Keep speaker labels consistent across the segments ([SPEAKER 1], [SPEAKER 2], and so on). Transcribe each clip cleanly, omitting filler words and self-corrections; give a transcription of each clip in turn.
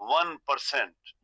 [SPEAKER 1] 1%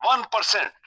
[SPEAKER 1] 1%।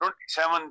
[SPEAKER 1] 27,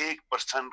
[SPEAKER 1] 1%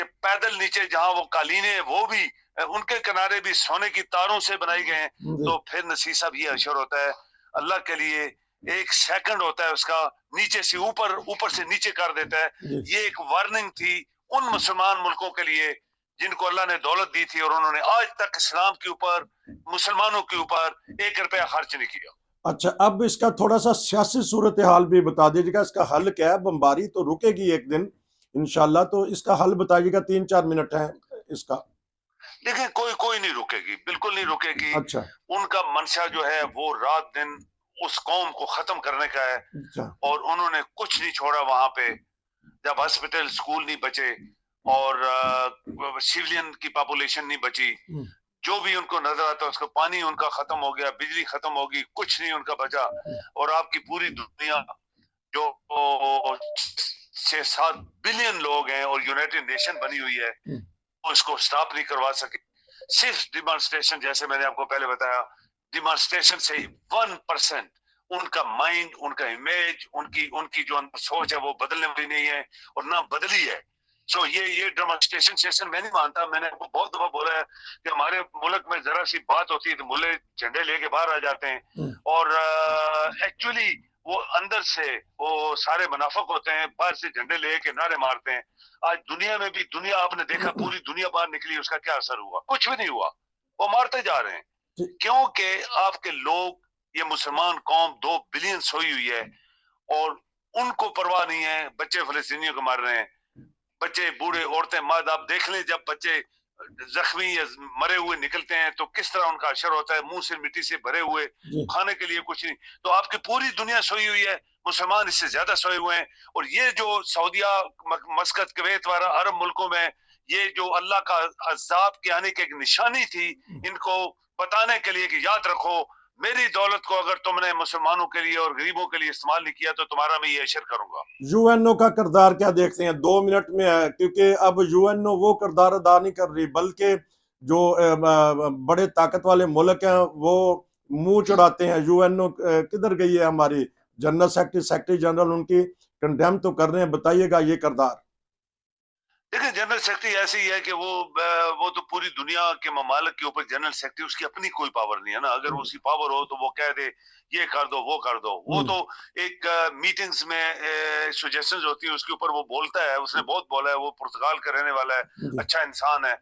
[SPEAKER 1] کہ پیدل نیچے جہاں وہ قالینیں وہ بھی ان کے کنارے بھی سونے کی تاروں سے بنائی گئے ہیں. تو پھر نصیر صاحب یہ اشر ہوتا ہے اللہ کے لیے ایک سیکنڈ ہوتا ہے اس کا, نیچے سے اوپر سے نیچے کر دیتا ہے. یہ ایک وارننگ تھی ان مسلمان ملکوں کے لیے جن کو اللہ نے دولت دی تھی اور انہوں نے آج تک اسلام کے اوپر مسلمانوں کے اوپر 1 روپیہ خرچ نہیں کیا.
[SPEAKER 2] اچھا, اب اس کا تھوڑا سا سیاسی صورتحال بھی بتا دیجیے گا, اس کا حل کیا ہے؟ بمباری تو رکے گی ایک دن انشاءاللہ, تو اس کا حل بتائیے گا, 3-4 منٹ ہیں اس کا.
[SPEAKER 1] دیکھیں کوئی نہیں رکے گی, بالکل نہیں رکے گی.
[SPEAKER 2] اچھا,
[SPEAKER 1] ان کا منشا جو ہے وہ رات دن اس قوم کو ختم کرنے کا ہے,
[SPEAKER 2] اچھا,
[SPEAKER 1] اور انہوں نے کچھ نہیں چھوڑا وہاں پہ. جب ہاسپٹل سکول نہیں بچے اور سیولین کی پاپولیشن نہیں بچی, جو بھی ان کو نظر آتا اس کا پانی ان کا ختم ہو گیا, بجلی ختم ہوگی, کچھ نہیں ان کا بچا. اور آپ کی پوری دنیا جو 6-7 بلین لوگ ہیں اور یونائٹڈ نیشن بنی ہوئی ہے, اس کو سٹاپ نہیں کروا سکے. صرف ڈیمانسٹریشن, جیسے میں نے آپ کو پہلے بتایا, ڈیمانسٹریشن سے 1% ان کا مائنڈ, ان کا امیج, ان کی جو سوچ ہے وہ بدلنے والی نہیں ہے اور نہ بدلی ہے. سو یہ ڈیمانسٹریشن سیشن میں نہیں مانتا. میں نے آپ کو بہت دفعہ بولا ہے کہ ہمارے ملک میں ذرا سی بات ہوتی ہے تو ملے جھنڈے لے کے باہر آ جاتے ہیں, اور ایکچولی وہ اندر سے وہ سارے منافق ہوتے ہیں, باہر سے جھنڈے لے کے نعرے مارتے ہیں. آج دنیا میں بھی آپ نے دیکھا پوری دنیا باہر نکلی, اس کا کیا اثر ہوا؟ کچھ بھی نہیں ہوا. وہ مارتے جا رہے ہیں کیونکہ آپ کے لوگ, یہ مسلمان قوم 2 بلین سوئی ہوئی ہے اور ان کو پرواہ نہیں ہے. بچے فلسطینیوں کو مار رہے ہیں, بچے, بوڑھے, عورتیں, ماد. آپ دیکھ لیں جب بچے زخمی یا مرے ہوئے نکلتے ہیں تو کس طرح ان کا اشر ہوتا ہے, منہ سے مٹی سے بھرے ہوئے, کھانے کے لیے کچھ نہیں. تو آپ کی پوری دنیا سوئی ہوئی ہے, مسلمان اس سے زیادہ سوئے ہوئے ہیں. اور یہ جو سعودیہ, مسقط, کویت وغیرہ عرب ملکوں میں یہ جو اللہ کا عذاب کے آنے کی ایک نشانی تھی, ان کو بتانے کے لیے کہ یاد رکھو میری دولت کو اگر تم نے مسلمانوں کے لیے اور غریبوں کے لیے استعمال نہیں کیا تو تمہارا میں یہ اشر کروں گا.
[SPEAKER 2] یو این او کا کردار کیا دیکھتے ہیں؟ 2 منٹ میں ہے, کیونکہ اب یو این او وہ کردار ادا نہیں کر رہی, بلکہ جو بڑے طاقت والے ملک ہیں وہ منہ چڑھاتے ہیں. یو این او کدھر گئی ہے ہماری جنرل سیکرٹری جنرل, ان کی کنڈیم تو کر رہے ہیں. بتائیے گا یہ کردار.
[SPEAKER 1] دیکھیں جنرل سیکرٹری ایسی ہی ہے کہ وہ تو پوری دنیا کے ممالک کے اوپر جنرل سیکرٹری, اس کی اپنی کوئی پاور نہیں ہے نا. اگر اس کی پاور ہو تو وہ کہہ دے یہ کر دو وہ کر دو. وہ تو ایک میٹنگز میں سجیشنز ہوتی ہیں, اس کے اوپر وہ بولتا ہے. اس نے بہت بولا ہے, وہ پرتگال کا رہنے والا ہے, اچھا انسان ہے,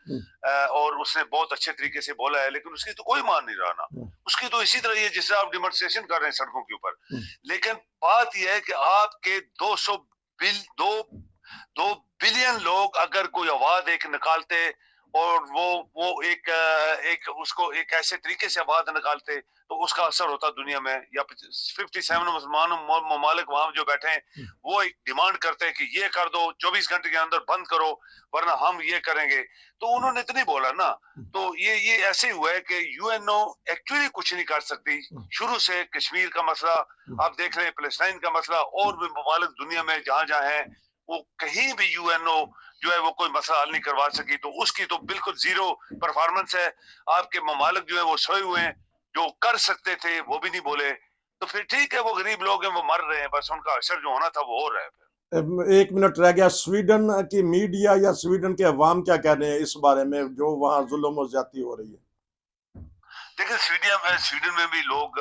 [SPEAKER 1] اور اس نے بہت اچھے طریقے سے بولا ہے, لیکن اس کی تو کوئی مان نہیں رہا نا. اس کی تو اسی طرح یہ جس طرح آپ ڈیمانسٹریشن کر رہے ہیں سڑکوں کے اوپر. لیکن بات یہ ہے کہ آپ کے 2 بلین لوگ اگر کوئی آواز ایک نکالتے اور وہ ایک اس کو ایک ایسے طریقے سے آواز نکالتے تو اس کا اثر ہوتا دنیا میں. یا 57 مسلمان ممالک وہاں جو بیٹھے ہیں وہ ایک ڈیمانڈ کرتے ہیں کہ یہ کر دو, 24 گھنٹے کے اندر بند کرو ورنہ ہم یہ کریں گے. تو انہوں نے اتنی بولا نا. تو یہ ایسے ہوا ہے کہ یو این او ایکچولی کچھ نہیں کر سکتی. شروع سے کشمیر کا مسئلہ آپ دیکھ رہے ہیں, فلسطین کا مسئلہ, اور بھی ممالک دنیا میں جہاں ہیں, وہ کہیں بھی یو این او جو ہے وہ کوئی مسئلہ حل نہیں کروا سکی. تو اس کی تو بالکل زیرو پرفارمنس ہے. آپ کے ممالک جو ہیں وہ سوئے ہوئے ہیں, جو کر سکتے تھے وہ بھی نہیں بولے. تو پھر ٹھیک ہے, وہ غریب لوگ ہیں, وہ مر رہے ہیں, بس ان کا اثر جو ہونا تھا وہ ہو رہا ہے. پھر
[SPEAKER 2] 1 منٹ رہ گیا. سویڈن کی میڈیا یا سویڈن کے عوام کیا کہہ رہے ہیں اس بارے میں جو وہاں ظلم و زیادتی ہو رہی ہے؟
[SPEAKER 1] دیکھیں سویڈن میں بھی لوگ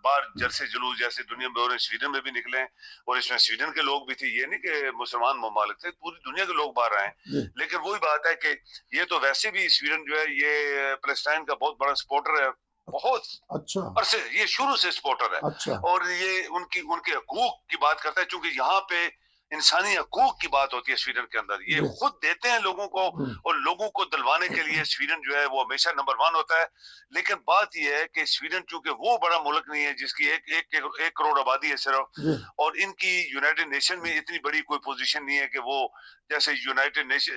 [SPEAKER 1] باہر جلسے جلوس جیسے دنیا میں ہو رہے ہیں, سویڈن میں بھی نکلے ہیں, اور اس میں سویڈن کے لوگ بھی تھے. یہ نہیں کہ مسلمان ممالک تھے, پوری دنیا کے لوگ باہر آئے ہیں. لیکن وہی بات ہے کہ یہ تو ویسے بھی سویڈن جو ہے یہ فلسطین کا بہت بڑا سپورٹر ہے, بہت
[SPEAKER 2] اچھا,
[SPEAKER 1] عرصے یہ شروع سے سپورٹر ہے.
[SPEAKER 2] اچھا,
[SPEAKER 1] اور یہ ان کے حقوق کی بات کرتا ہے, چونکہ یہاں پہ انسانی حقوق کی بات ہوتی ہے سویڈن کے اندر. یہ خود دیتے ہیں لوگوں کو, اور لوگوں کو دلوانے کے لیے سویڈن جو ہے وہ ہمیشہ نمبر 1 ہوتا ہے. لیکن بات یہ ہے کہ سویڈن چونکہ وہ بڑا ملک نہیں ہے جس کی 1 کروڑ آبادی ہے صرف, اور ان کی یونائٹڈ نیشن میں اتنی بڑی کوئی پوزیشن نہیں ہے کہ وہ جیسے یونائٹڈ نیشن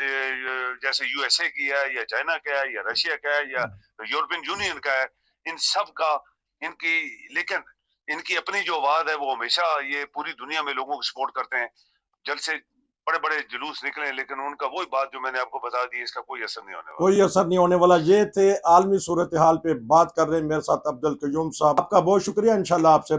[SPEAKER 1] جیسے یو ایس اے کی ہے یا چائنا کا ہے یا رشیا کا ہے یا یورپین یونین کا ہے, ان سب کا ان کی, لیکن ان کی اپنی جو آواز ہے وہ ہمیشہ یہ پوری دنیا میں لوگوں کو سپورٹ کرتے ہیں. جلسے بڑے بڑے جلوس نکلے, لیکن ان کا وہی بات جو میں نے آپ کو بتا دی, اس کا کوئی اثر نہیں ہونے والا.
[SPEAKER 2] کوئی اثر نہیں ہونے والا. یہ تھے عالمی صورتحال پہ بات کر رہے ہیں میرے ساتھ عبد القیوم صاحب. آپ کا بہت شکریہ. انشاءاللہ آپ سے